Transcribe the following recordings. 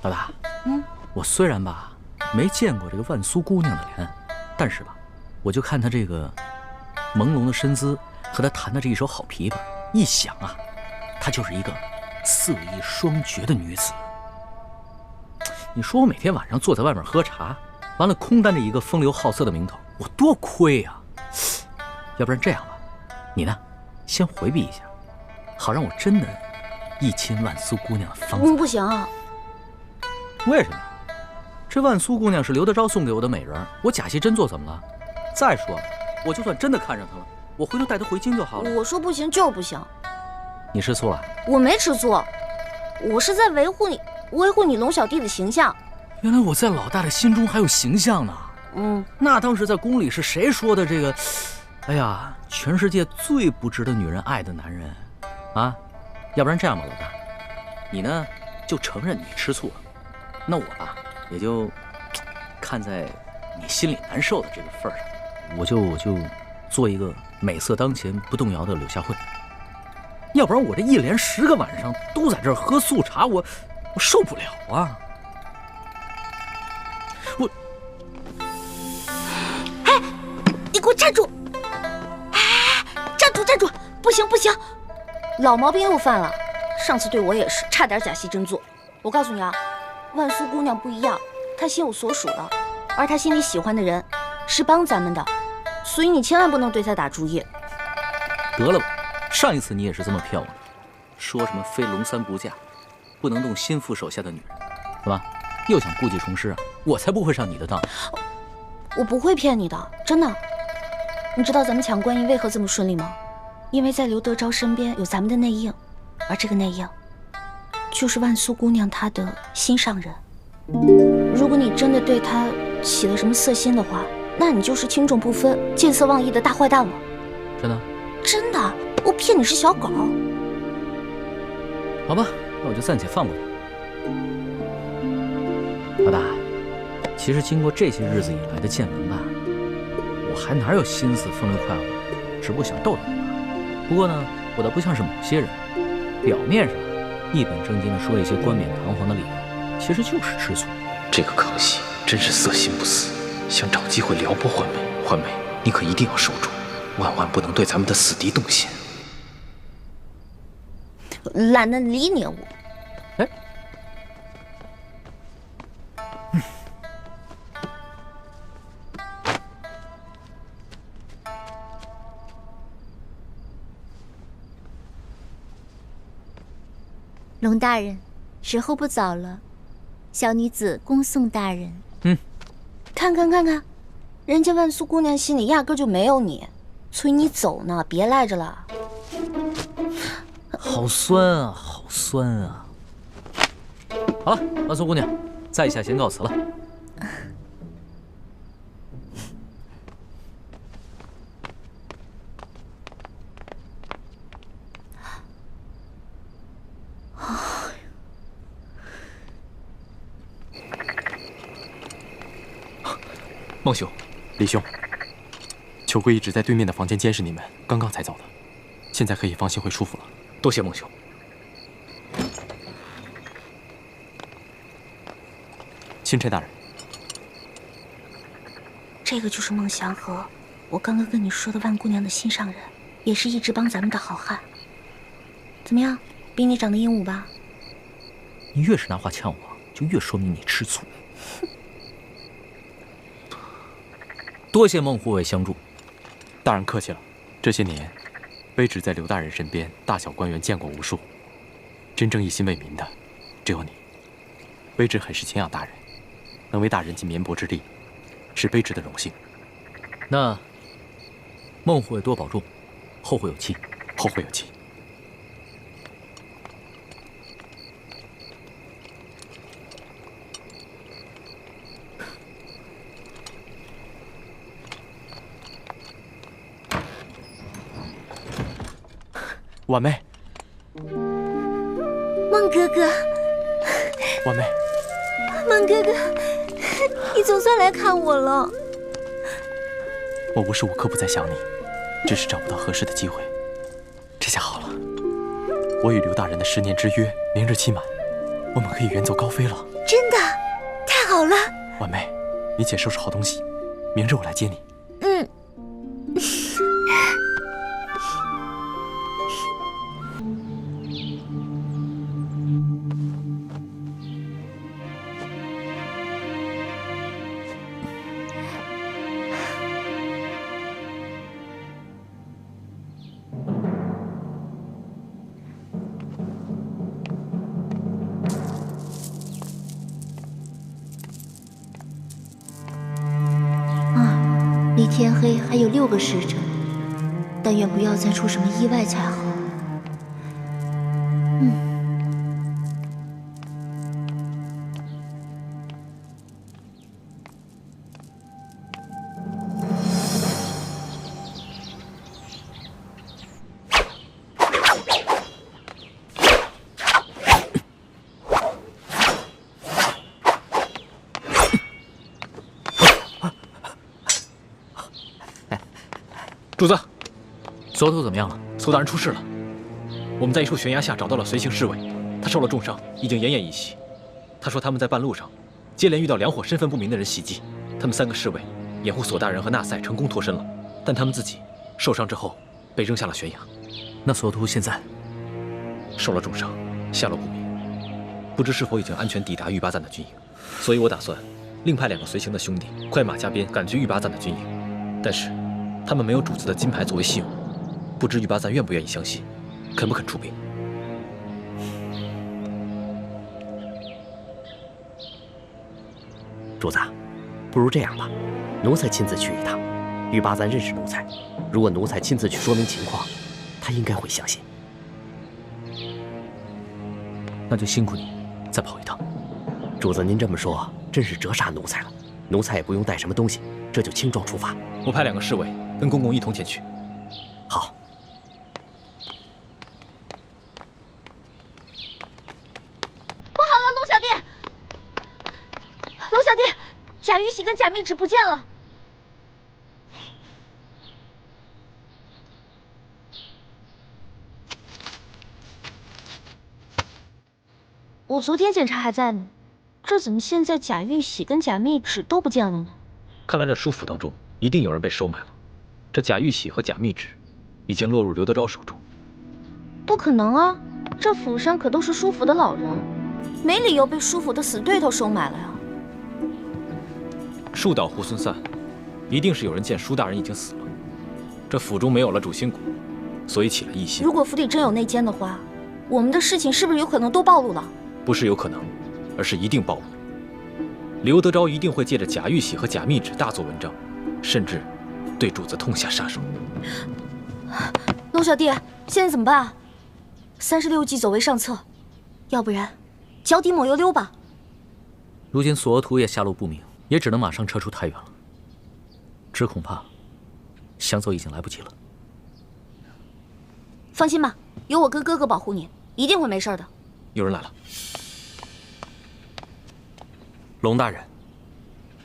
老大，我虽然吧没见过这个万苏姑娘的脸，但是吧，我就看她这个朦胧的身姿和她弹的这一手好琵琶，一想啊，她就是一个色艺双绝的女子。你说我每天晚上坐在外面喝茶，完了空担着一个风流好色的名头，我多亏呀！要不然这样吧，你呢，先回避一下，好让我真的一亲万苏姑娘的芳草。不行啊！为什么？这万苏姑娘是刘德昭送给我的美人，我假戏真做怎么了？再说了，我就算真的看上她了，我回头带她回京就好了。我说不行就是不行。你吃醋了？我没吃醋，我是在维护你龙小弟的形象。原来我在老大的心中还有形象呢。那当时在宫里是谁说的这个？哎呀，全世界最不值得女人爱的男人，啊！要不然这样吧，老大，你呢就承认你吃醋了，那我吧也就看在你心里难受的这个份上，我就做一个美色当前不动摇的柳下惠。要不然我这一连10个晚上都在这儿喝素茶，我受不了啊！哎，你给我站住！站住！不行，老毛病又犯了。上次对我也是，差点假戏真做。我告诉你啊，万苏姑娘不一样，她心有所属的，而她心里喜欢的人是帮咱们的，所以你千万不能对她打主意。得了吧，上一次你也是这么骗我的，说什么非龙三不嫁，不能动心腹手下的女人，是吧？又想故技重施啊！我才不会上你的当。我不会骗你的，真的。你知道咱们抢官印为何这么顺利吗？因为在刘德昭身边有咱们的内应，而这个内应就是万苏姑娘她的心上人。如果你真的对她起了什么色心的话，那你就是轻重不分、见色忘义的大坏蛋了。真的？真的，我骗你是小狗。好吧，那我就暂且放过他。老大，其实经过这些日子以来的见闻吧，我还哪有心思风流快活，只不过想逗逗你。不过呢，我倒不像是某些人，表面上一本正经地说一些冠冕堂皇的理由，其实就是吃醋。这个康熙真是色心不死，想找机会撩拨焕美。焕美，你可一定要守住，万万不能对咱们的死敌动心。懒得理你我。龙大人，时候不早了，小女子恭送大人。看看，人家万苏姑娘心里压根就没有你，催你走呢，别赖着了。好酸啊，好酸啊！好了，万苏姑娘，在下先告辞了。孟兄，李兄，秋桂一直在对面的房间监视你们，刚刚才走的，现在可以放心回舒府了。多谢孟兄。钦差大人，这个就是孟祥和，我刚刚跟你说的万姑娘的心上人，也是一直帮咱们的好汉。怎么样，比你长得英武吧？你越是拿话呛我，就越说明你吃醋。多谢孟护卫相助。大人客气了。这些年，卑职在刘大人身边，大小官员见过无数，真正一心为民的，只有你。卑职很是敬仰大人，能为大人尽绵薄之力，是卑职的荣幸。那孟护卫多保重，后会有期。后会有期。婉妹，孟哥哥，婉妹，孟哥哥，你总算来看我了。我无时无刻不在想你，只是找不到合适的机会。这下好了，我与刘大人的10年之约明日期满，我我们可以远走高飞了。真的，太好了！婉梅，你且收拾好东西，明日我来接你。嗯。离天黑还有6个时辰，但愿不要再出什么意外才好。主子，索图怎么样了？苏大人出事了。我们在一处悬崖下找到了随行侍卫，他受了重伤，已经奄奄一息。他说他们在半路上接连遇到2伙身份不明的人袭击，他们3个侍卫掩护索大人和纳赛成功脱身了，但他们自己受伤之后被扔下了悬崖。那索图现在受了重伤，下落不明，不知是否已经安全抵达玉巴赞的军营。所以我打算另派2个随行的兄弟快马加鞭赶去玉巴赞的军营，但是他们没有主子的金牌作为信用，不知玉巴赞愿不愿意相信，肯不肯出兵？主子，不如这样吧，奴才亲自去一趟。玉巴赞认识奴才，如果奴才亲自去说明情况，他应该会相信。那就辛苦你再跑一趟。主子您这么说，真是折煞奴才了。奴才也不用带什么东西，这就轻装出发。我派2个侍卫跟公公一同前去。好。不好了，龙小弟！龙小弟，贾玉玺跟贾密旨不见了。我昨天检查还在呢，这怎么现在贾玉玺跟贾密旨都不见了呢？看来这书府当中一定有人被收买了。这贾玉玺和贾密旨已经落入刘德昭手中。不可能啊，这府上可都是舒府的老人，没理由被舒府的死对头收买了呀。树倒猢狲散，一定是有人见舒大人已经死了，这府中没有了主心骨，所以起了异心。如果府里真有内奸的话，我们的事情是不是有可能都暴露了？不是有可能，而是一定暴露。刘德昭一定会借着贾玉玺和贾密旨大做文章，甚至对主子痛下杀手。龙小弟，现在怎么办啊？36计走为上策，要不然脚底抹油溜吧。如今索额图也下落不明，也只能马上撤出太原了。只恐怕想走已经来不及了。放心吧，有我跟哥哥保护你，一定会没事的。有人来了。龙大人，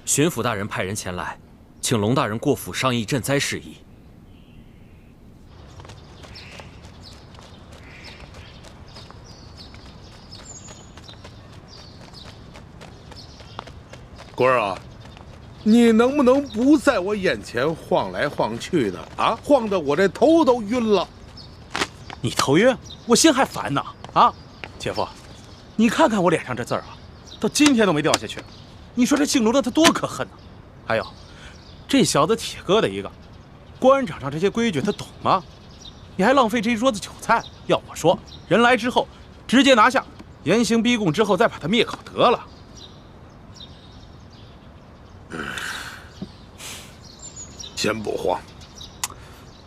巡抚大人派人前来，请龙大人过府商议赈灾事宜。官儿啊，你能不能不在我眼前晃来晃去的啊？晃得我这头都晕了。你头晕，我心还烦呢。啊，姐夫，你看看我脸上这字儿啊，到今天都没掉下去。你说这姓卢的他多可恨呢！还有，这小子铁疙瘩一个，官场上这些规矩他懂吗？你还浪费这一桌子酒菜。要我说，人来之后直接拿下，严刑逼供之后再把他灭口得了。先不慌，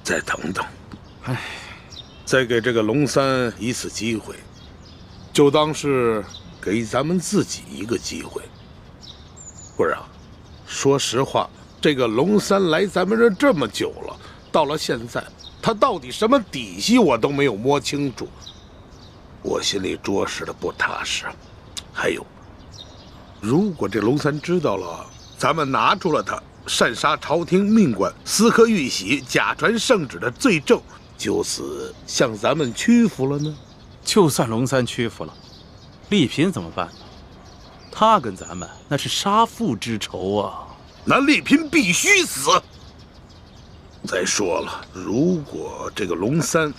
再等等。哎，再给这个龙三一次机会，就当是给咱们自己一个机会。官儿啊，说实话，这个龙三来咱们这这么久了，到了现在，他到底什么底细我都没有摸清楚，我心里着实的不踏实。还有，如果这龙三知道了，咱们拿出了他擅杀朝廷命官、私刻玉玺、假传圣旨的罪证，就此向咱们屈服了呢？就算龙三屈服了，丽嫔怎么办呢？她跟咱们那是杀父之仇啊！那丽嫔必须死。再说了，如果这个龙三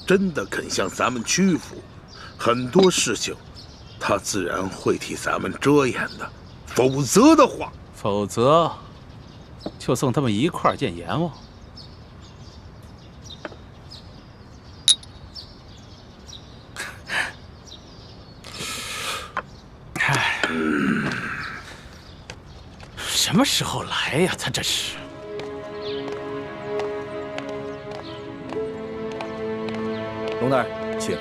真的肯向咱们屈服，很多事情他自然会替咱们遮掩的。否则就送他们一块儿见阎王。唉，什么时候来呀？他这是。龙大人，请。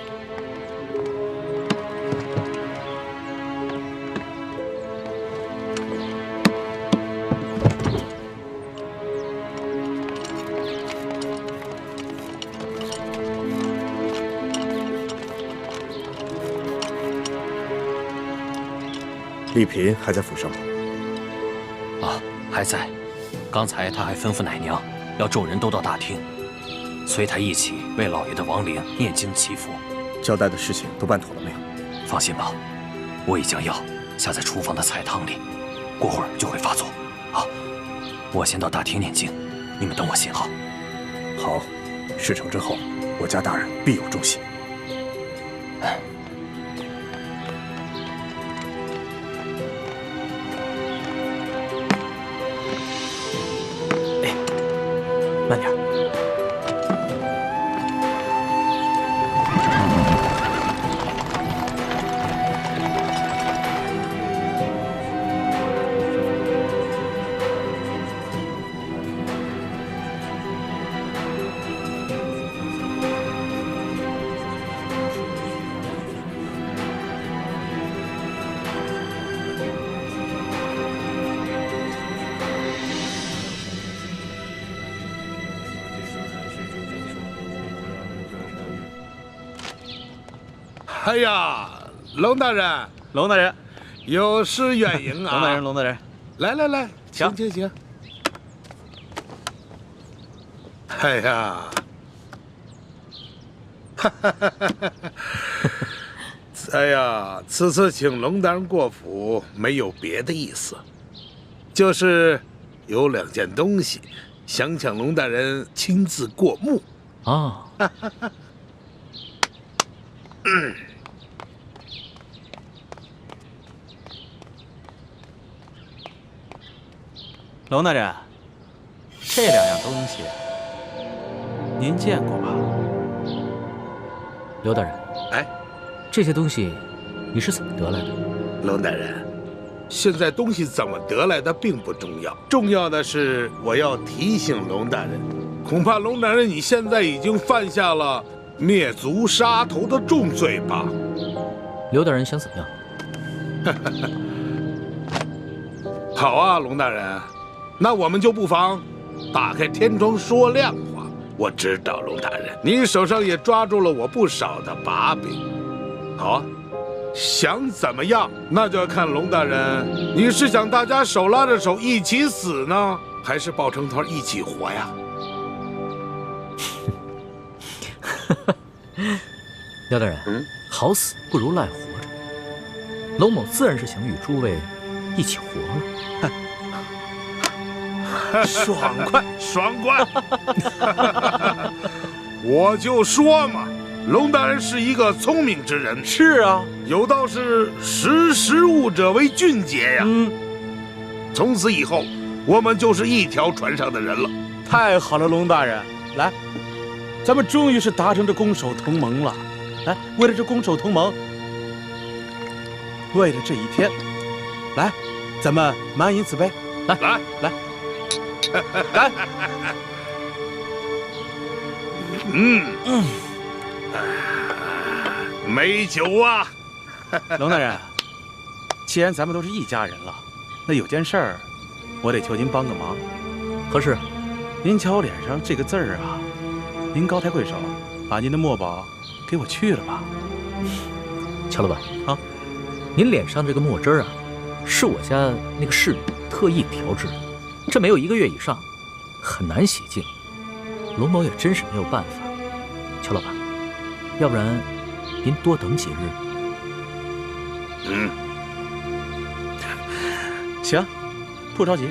丽嫔还在府上吗？啊，还在。刚才他还吩咐奶娘，要众人都到大厅，随他一起为老爷的亡灵念经祈福。交代的事情都办妥了没有？放心吧，我已将药下在厨房的菜汤里，过会儿就会发作。啊，我先到大厅念经，你们等我信号。好，事成之后，我家大人必有重喜。慢点。哎呀，龙大人，龙大人，有失远迎啊！龙大人，龙大人，来，请。哎呀，哎呀，此次请龙大人过府，没有别的意思，就是有2件东西，想请龙大人亲自过目。啊。龙大人，这2样东西您见过吧？刘大人，哎，这些东西你是怎么得来的？龙大人，现在东西怎么得来的并不重要，重要的是我要提醒龙大人，恐怕龙大人你现在已经犯下了灭族杀头的重罪吧？刘大人想怎么样？好啊，龙大人，那我们就不妨打开天窗说亮话。我知道龙大人，你手上也抓住了我不少的把柄。好啊，想怎么样，那就要看龙大人，你是想大家手拉着手一起死呢，还是抱成团一起活呀？廖大人，好死不如赖活着。龙某自然是想与诸位一起活了。爽快！我就说嘛，龙大人是一个聪明之人。是啊，有道是识时务者为俊杰呀。从此以后，我们就是一条船上的人了。太好了，龙大人，来，咱们终于是达成这攻守同盟了。来，为了这攻守同盟，为了这一天，来，咱们满饮此杯。来。来，美酒啊！龙大人，既然咱们都是一家人了，那有件事儿，我得求您帮个忙。何事？您瞧我脸上这个字儿啊，您高抬贵手，把您的墨宝给我去了吧。乔老板啊，您脸上这个墨汁儿啊，是我家那个侍女特意调制的，这没有1个月以上，很难洗净。龙某也真是没有办法。乔老板，要不然您多等几日。行，不着急，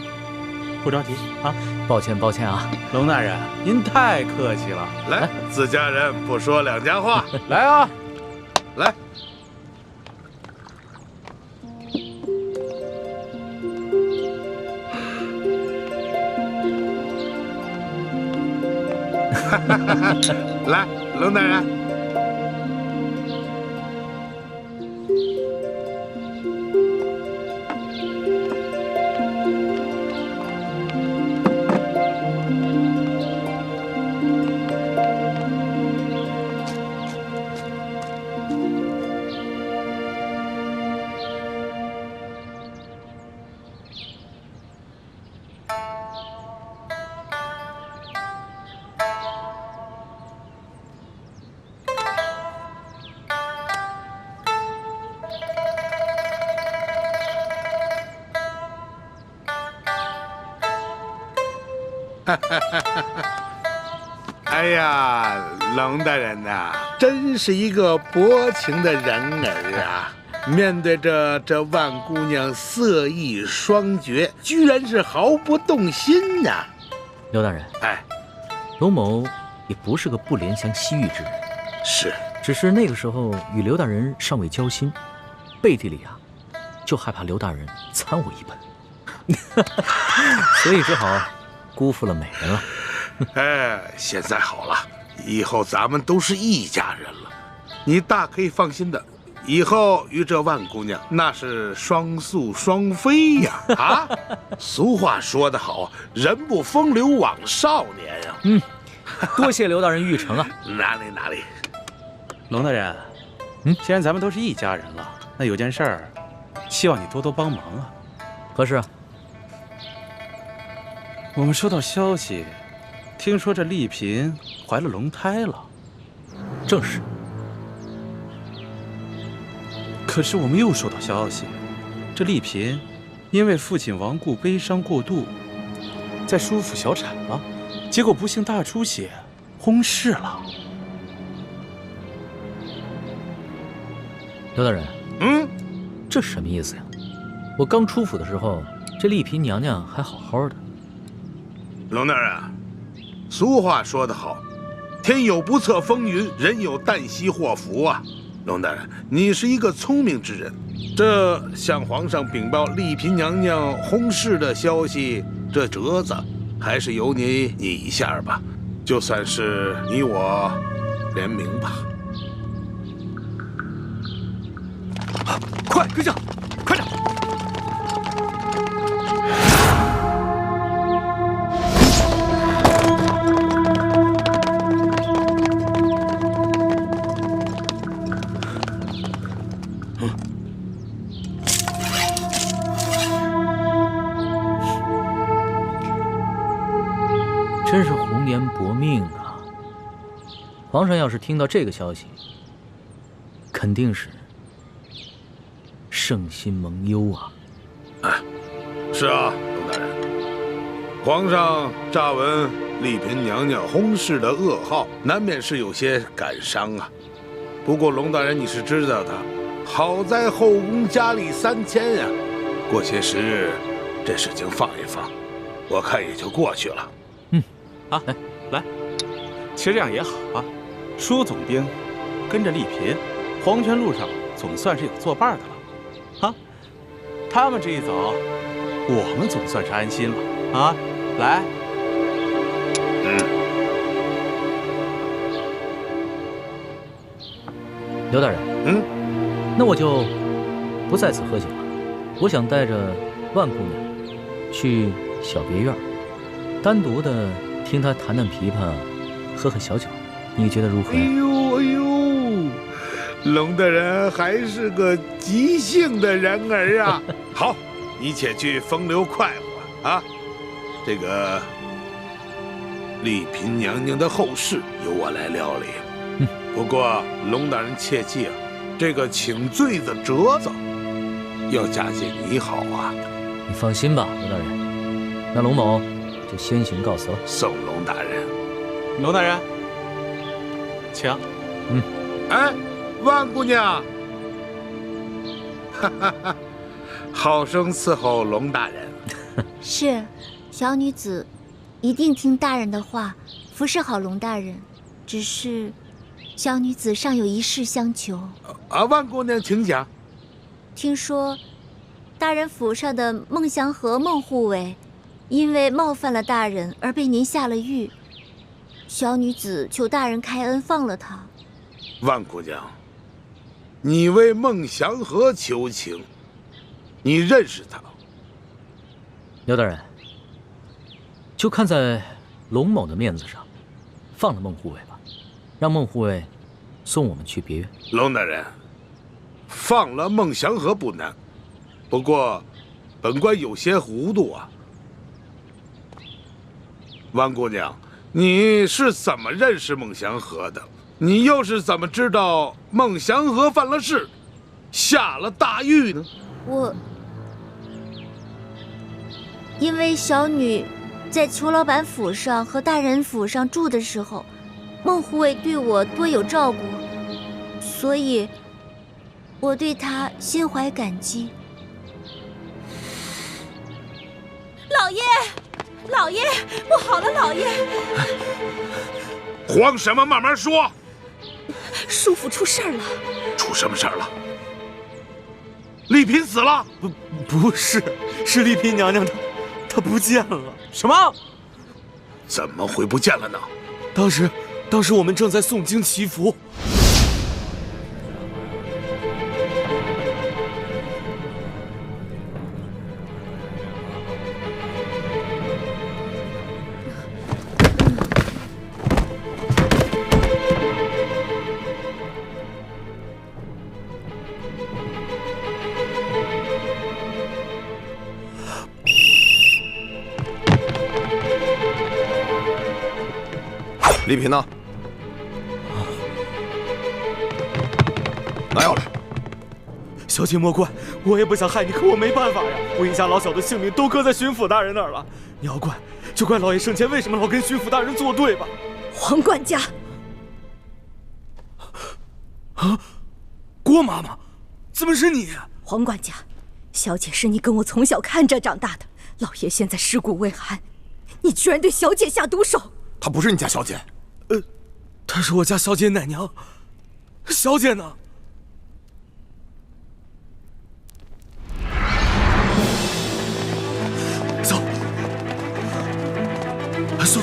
不着急啊。抱歉抱歉啊，龙大人，您太客气了。来，自家人不说两家话。来啊，来。来，龙大人。哎呀，龙大人呐，真是一个薄情的人儿啊！面对着这万姑娘色艺双绝，居然是毫不动心呐！刘大人，哎，龙某也不是个不怜香惜玉之人，是，只是那个时候与刘大人尚未交心，背地里啊，就害怕刘大人参我一本，所以只好辜负了美人了。哎，现在好了，以后咱们都是一家人了，你大可以放心的，以后与这万姑娘那是双宿双飞呀！啊，俗话说得好，人不风流枉少年呀。多谢刘大人玉成啊。哪里。龙大人，既然咱们都是一家人了，那有件事儿，希望你多多帮忙啊。何事啊？我们收到消息，听说这丽嫔怀了龙胎了。正是。可是我们又收到消息，这丽嫔因为父亲亡故悲伤过度，在舒府小产了，结果不幸大出血，薨逝了。刘大人，这什么意思呀？我刚出府的时候，这丽嫔娘娘还好好的。龙大人啊，俗话说得好，天有不测风云，人有旦夕祸福啊。龙大人，你是一个聪明之人，这向皇上禀报丽嫔娘娘薨逝的消息，这折子还是由你拟一下吧，就算是你我联名吧。快跟上，快点！真是红颜薄命啊！皇上要是听到这个消息，肯定是圣心蒙忧啊！哎，是啊，龙大人，皇上乍闻丽嫔娘娘薨逝的噩耗，难免是有些感伤啊。不过龙大人你是知道的，好在后宫佳丽3000呀，过些时日，这事情放一放，我看也就过去了。啊，来，其实这样也好啊。舒总兵跟着丽嫔，黄泉路上总算是有作伴的了。啊，他们这一走，我们总算是安心了啊！来，刘大人，那我就不在此喝酒了。我想带着万姑娘去小别院，单独的听她弹弹琵琶，喝喝小酒，你觉得如何呀？哎呦，龙大人还是个急性的人儿啊！好，你且去风流快活啊！这个丽嫔娘娘的后事由我来料理。不过龙大人切记啊，这个请罪的折子要嫁接你好啊！你放心吧，刘大人。那龙某就先行告辞了。送龙大人。龙大人，请。哎，万姑娘。好生伺候龙大人。是，小女子一定听大人的话，服侍好龙大人。只是，小女子尚有一事相求。万姑娘，请讲。听说，大人府上的孟祥和孟护卫，因为冒犯了大人而被您下了狱。小女子求大人开恩放了他。万姑娘，你为孟祥和求情，你认识他？刘大人，就看在龙某的面子上，放了孟护卫吧，让孟护卫送我们去别院。龙大人，放了孟祥和不难，不过本官有些糊涂啊。万姑娘，你是怎么认识孟祥和的？你又是怎么知道孟祥和犯了事，下了大狱呢？因为小女在裘老板府上和大人府上住的时候，孟护卫对我多有照顾，所以我对他心怀感激。老爷，老爷，不好了，老爷！慌什么？慢慢说。叔父出事儿了。出什么事儿了？丽嫔死了？不是，是丽嫔娘娘她不见了。什么？怎么会不见了呢？当时我们正在诵经祈福。丽嫔呢？拿药来！小姐莫怪，我也不想害你，可我没办法呀。我一家老小的性命都搁在巡抚大人那儿了。你要怪，就怪老爷生前为什么老跟巡抚大人作对吧？黄管家，啊，郭妈妈，怎么是你？黄管家，小姐是你跟我从小看着长大的，老爷现在尸骨未寒，你居然对小姐下毒手！她不是你家小姐。她是我家小姐奶娘。小姐呢？走，搜，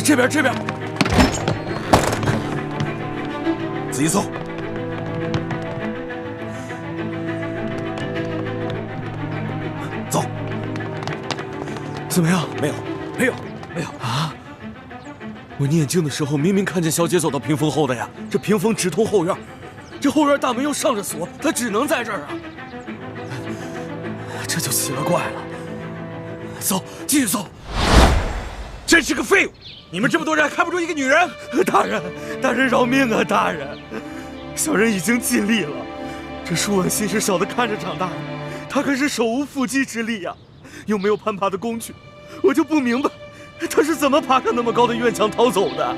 这边，仔细搜。走。怎么样？没有啊！我念经的时候明明看见小姐走到屏风后的呀，这屏风直通后院，这后院大门又上着锁，她只能在这儿啊！这就奇了怪了。搜，继续搜。真是个废物！你们这么多人还看不出一个女人？大人饶命啊！大人，小人已经尽力了。这舒婉心是小的看着长大的，她可是手无缚鸡之力呀，又没有攀爬的工具，我就不明白。他是怎么爬上那么高的院墙逃走的？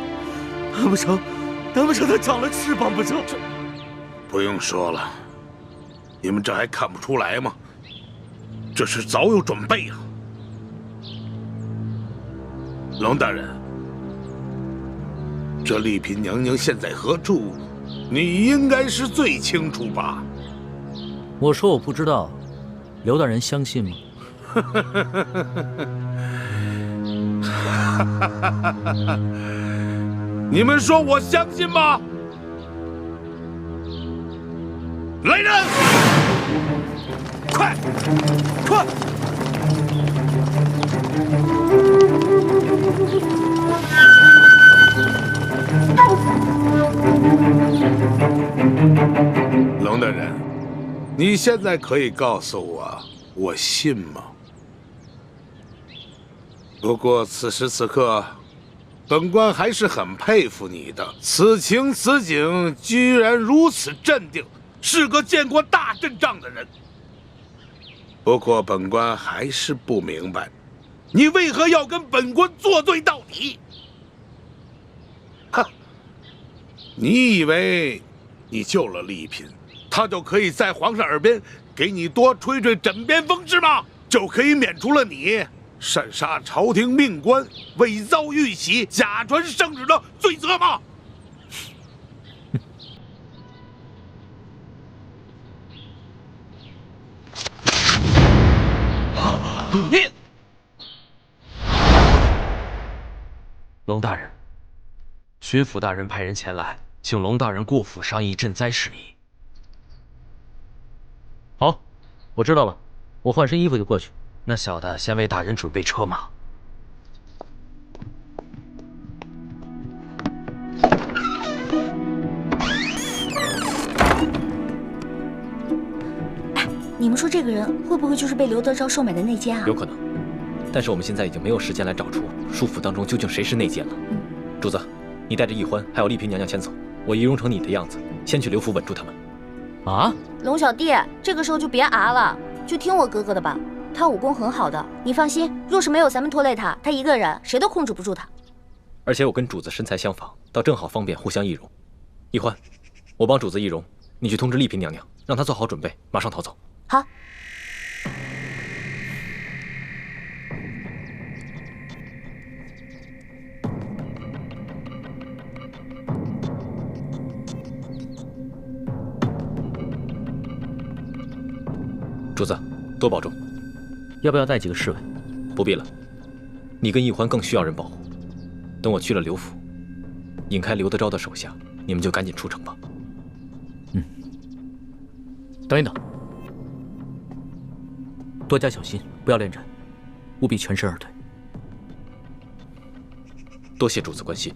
难不成他长了翅膀不成？不用说了，你们这还看不出来吗？这是早有准备啊！龙大人，这丽嫔娘娘现在何处？你应该是最清楚吧？我说我不知道，刘大人相信吗？你们说我相信吗？来人，快！龙大人，你现在可以告诉我，我信吗？不过此时此刻，本官还是很佩服你的。此情此景，居然如此镇定，是个见过大阵仗的人。不过本官还是不明白，你为何要跟本官作对到底？哈！你以为你救了丽嫔，她就可以在皇上耳边给你多吹吹枕边风是吗？就可以免除了你擅杀朝廷命官、伪造玉玺、假传圣旨的罪责吗？你，龙大人，巡抚大人派人前来，请龙大人过府商议赈灾事宜。好，我知道了，我换身衣服就过去。那小的先为大人准备车马。你们说这个人会不会就是被刘德昭收买的内奸啊？有可能，但是我们现在已经没有时间来找出舒府当中究竟谁是内奸了。主子，你带着奕欢还有丽嫔娘娘先走，我仪容成你的样子，先去刘府稳住他们。啊，龙小弟，这个时候就别啊了，就听我哥哥的吧。他武功很好的，你放心，若是没有咱们拖累他，他一个人谁都控制不住他。而且我跟主子身材相仿，倒正好方便互相易容。奕欢，我帮主子易容，你去通知丽嫔娘娘，让她做好准备，马上逃走。好。主子，多保重。要不要带几个侍卫？不必了，你跟奕欢更需要人保护。等我去了刘府，引开刘德昭的手下，你们就赶紧出城吧。等一等，多加小心，不要恋战，务必全身而退。多谢主子关心。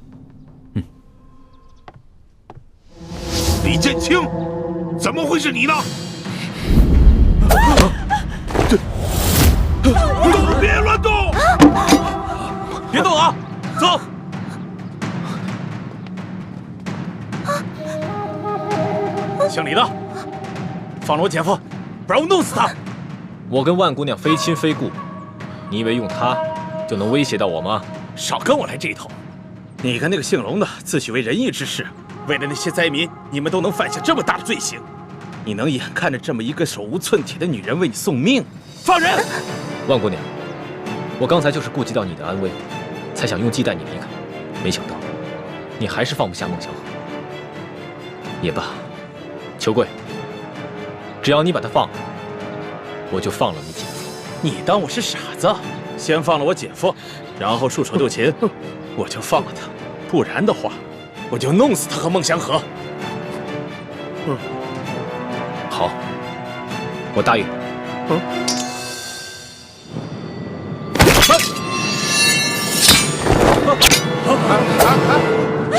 李建清，怎么会是你呢？都别乱动！别动啊，走！姓李的，放了我姐夫，不然我弄死他！我跟万姑娘非亲非故，你以为用她就能威胁到我吗？少跟我来这一套！你跟那个姓龙的自诩为仁义之士，为了那些灾民，你们都能犯下这么大的罪行，你能眼看着这么一个手无寸铁的女人为你送命？放人！万姑娘，我刚才就是顾及到你的安危，才想用计带你离开，没想到你还是放不下孟祥和。也罢，裘贵，只要你把他放了，我就放了你姐夫。你当我是傻子？先放了我姐夫，然后束手就擒，我就放了他。不然的话，我就弄死他和孟祥和。好，我答应。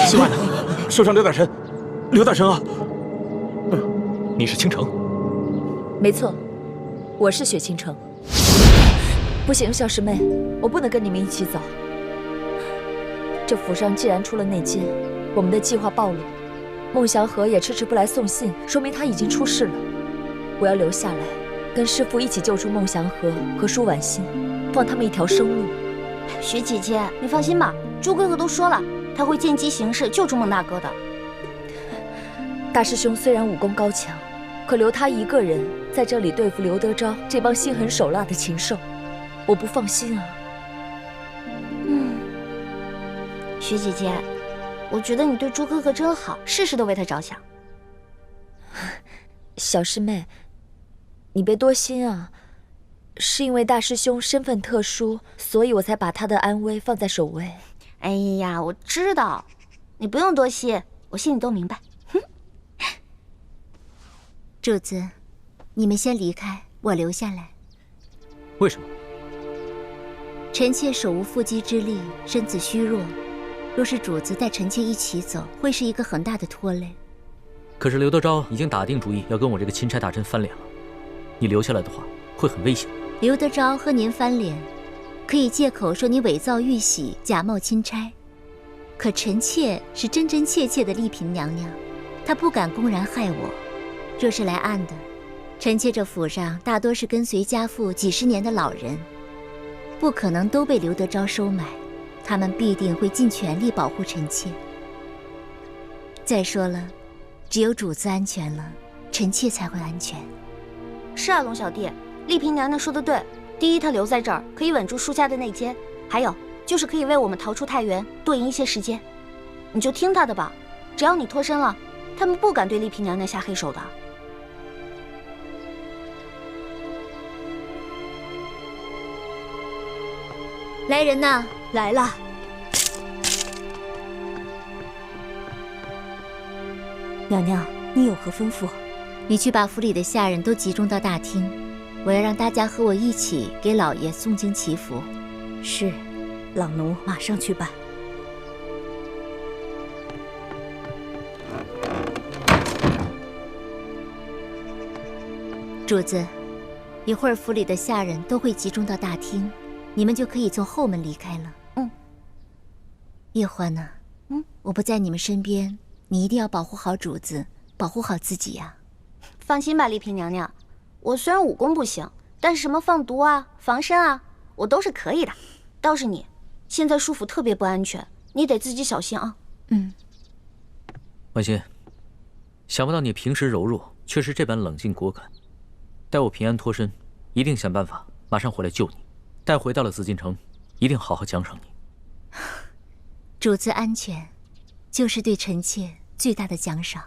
西外呢？手上留点神，留点神啊！你是倾城？没错，我是雪倾城。不行，小师妹，我不能跟你们一起走。这府上既然出了内奸，我们的计划暴露，孟祥和也迟迟不来送信，说明他已经出事了。我要留下来，跟师父一起救出孟祥和和舒婉心，放他们一条生路。雪姐姐，你放心吧，朱哥哥都说了，他会见机行事救出孟大哥的。大师兄虽然武功高强，可留他一个人在这里对付刘德昭这帮心狠手辣的禽兽，我不放心啊。雪姐姐，我觉得你对朱哥哥真好，事事都为他着想。小师妹，你别多心啊。是因为大师兄身份特殊，所以我才把他的安危放在首位。哎呀，我知道，你不用多心，我心里都明白。主子，你们先离开，我留下来。为什么？臣妾手无缚鸡之力，身子虚弱，若是主子带臣妾一起走，会是一个很大的拖累。可是刘德昭已经打定主意要跟我这个钦差大臣翻脸了，你留下来的话会很危险。刘德昭和您翻脸，可以借口说你伪造玉玺，假冒钦差。可臣妾是真真切切的丽嫔娘娘，她不敢公然害我。若是来暗的，臣妾这府上大多是跟随家父几十年的老人，不可能都被刘德昭收买，他们必定会尽全力保护臣妾。再说了，只有主子安全了，臣妾才会安全。是啊，龙小弟，丽嫔娘娘说的对。第一，她留在这儿可以稳住舒家的内奸，还有就是可以为我们逃出太原多赢一些时间。你就听她的吧，只要你脱身了，他们不敢对丽嫔娘娘下黑手的。来人呐，来了。娘娘，你有何吩咐？你去把府里的下人都集中到大厅，我要让大家和我一起给老爷诵经祈福。是，朗奴马上去办。主子，一会儿府里的下人都会集中到大厅，你们就可以从后门离开了。叶欢呢？我不在你们身边，你一定要保护好主子，保护好自己呀。放心吧，丽嫔娘娘，我虽然武功不行，但是什么放毒啊、防身啊，我都是可以的。倒是你，现在舒府特别不安全，你得自己小心啊。婉心，想不到你平时柔弱，却是这般冷静果敢。待我平安脱身，一定想办法马上回来救你。待回到了紫禁城，一定好好奖赏你。主子安全，就是对臣妾最大的奖赏。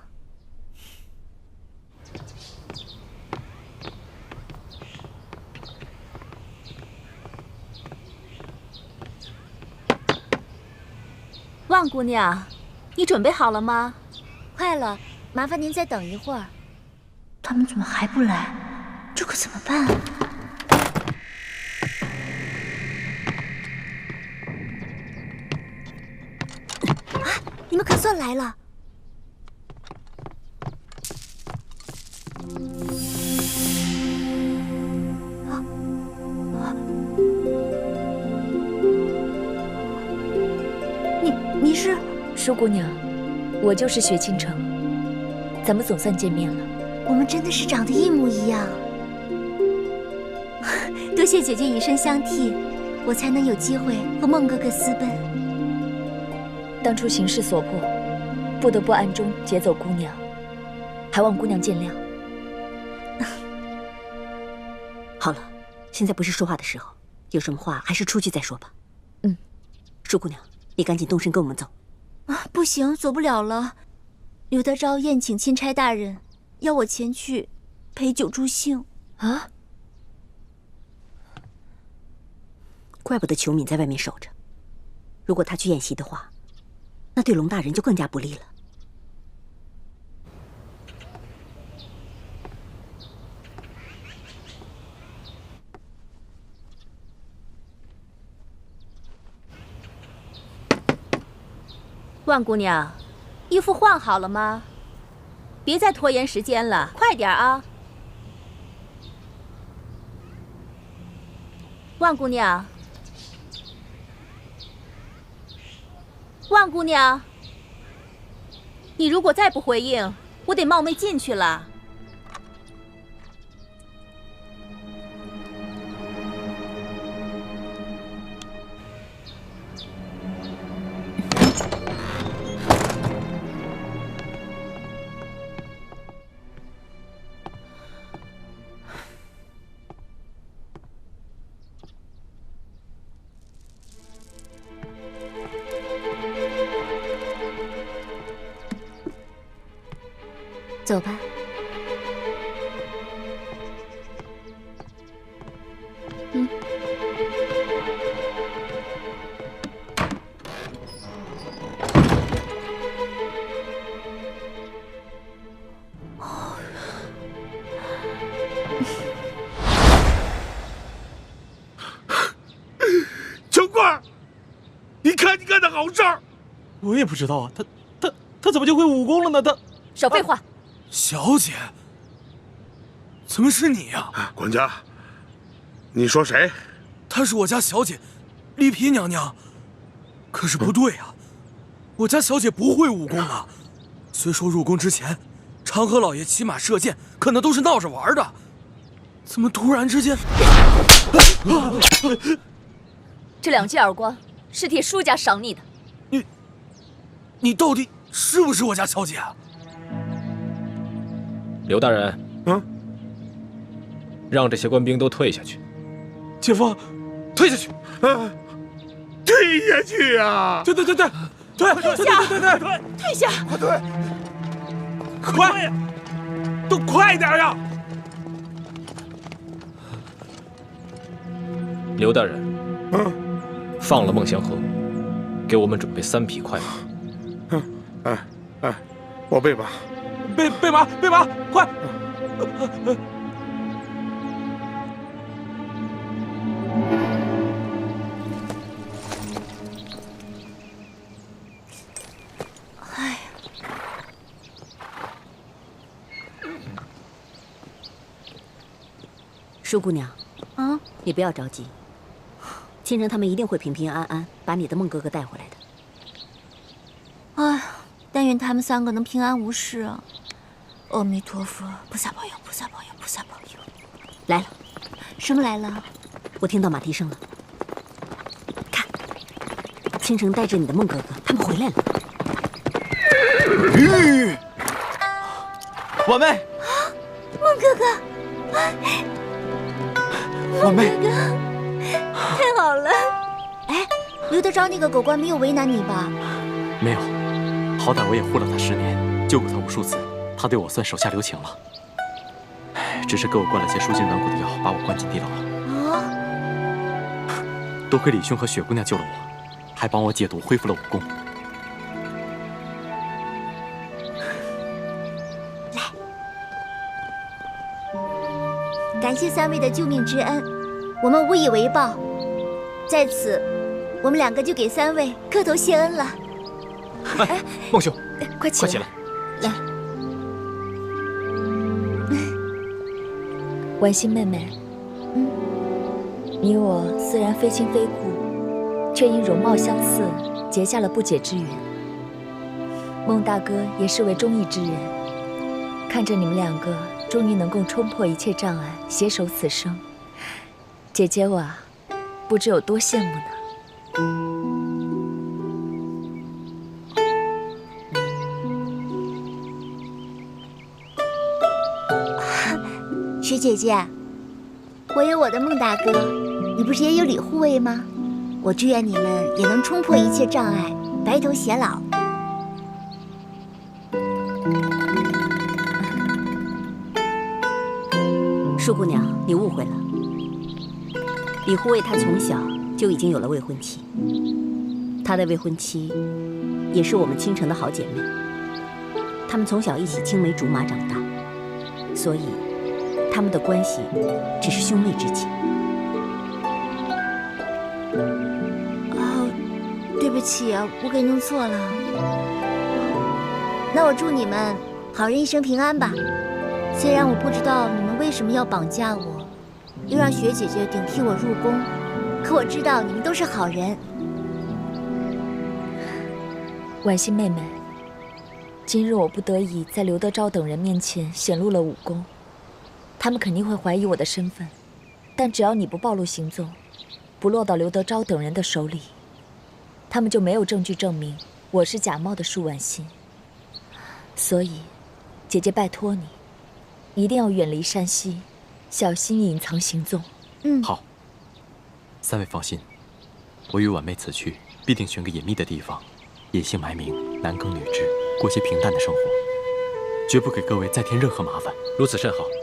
万姑娘，你准备好了吗？快了，麻烦您再等一会儿。他们怎么还不来？这可怎么办？你们可算来了！你是舒姑娘，我就是雪倾城，咱们总算见面了。我们真的是长得一模一样，多谢姐姐以身相替，我才能有机会和孟哥哥私奔。当初形势所迫，不得不暗中劫走姑娘，还望姑娘见谅。好了，现在不是说话的时候，有什么话还是出去再说吧。舒姑娘，你赶紧动身跟我们走。不行，走不了了。刘德昭宴请钦差大人，要我前去陪酒助兴。啊！怪不得裘敏在外面守着。如果他去宴席的话，那对龙大人就更加不利了。万姑娘，衣服换好了吗？别再拖延时间了，快点啊！万姑娘，万姑娘，你如果再不回应，我得冒昧进去了。走吧。穷官，你看你干的好事儿！我也不知道啊，他怎么就会武功了呢？他少废话。小姐，怎么是你呀？管家，你说谁？她是我家小姐，丽嫔娘娘。可是不对啊，我家小姐不会武功啊。虽说入宫之前，长河老爷骑马射箭，可能都是闹着玩的，怎么突然之间？这2记耳光是替舒家赏你的。你到底是不是我家小姐啊？刘大人，让这些官兵都退下去。姐夫，退下去！退下去啊！对，退下！退下！快退！快！都快点呀！刘大人，放了孟祥和，给我们准备3匹快马。我备马。备马，快！舒姑娘，你不要着急，倾城他们一定会平平安安把你的孟哥哥带回来的。哎，但愿他们3个能平安无事啊！阿弥陀佛，菩萨保佑，菩萨保佑，菩萨保佑！来了，什么来了？我听到马蹄声了。看，倾城带着你的孟哥哥，他们回来了。婉妹，孟哥哥，婉妹，太好了！哎，刘德昭那个狗官没有为难你吧？没有，好歹我也护了他10年，救过他无数次，他对我算手下留情了。只是给我灌了些舒筋软骨的药，把我关进地牢。多亏李兄和雪姑娘救了我，还帮我解毒，恢复了武功。感谢3位的救命之恩，我们无以为报。在此，我们2个就给3位磕头谢恩了。哎，孟兄，快起来！来，婉心妹妹，你我虽然非亲非故，却因容貌相似结下了不解之缘。孟大哥也是位忠义之人，看着你们2个终于能够冲破一切障碍，携手此生，姐姐我啊，不知有多羡慕呢。雪姐姐，我有我的孟大哥，你不是也有李护卫吗？我祝愿你们也能冲破一切障碍，白头偕老。舒姑娘，你误会了。李护卫他从小就已经有了未婚妻，他的未婚妻也是我们倾城的好姐妹，她们从小一起青梅竹马长大，所以他们的关系只是兄妹之情。对不起啊，我给弄错了。那我祝你们好人一生平安吧。虽然我不知道你们为什么要绑架我，又让雪姐姐顶替我入宫，可我知道你们都是好人。婉心妹妹，今日我不得已在刘德昭等人面前显露了武功，他们肯定会怀疑我的身份，但只要你不暴露行踪，不落到刘德昭等人的手里，他们就没有证据证明我是假冒的舒婉心。所以，姐姐拜托你，一定要远离山西，小心隐藏行踪。好。3位放心，我与婉妹此去必定选个隐秘的地方，隐姓埋名，男耕女织，过些平淡的生活，绝不给各位再添任何麻烦。如此甚好。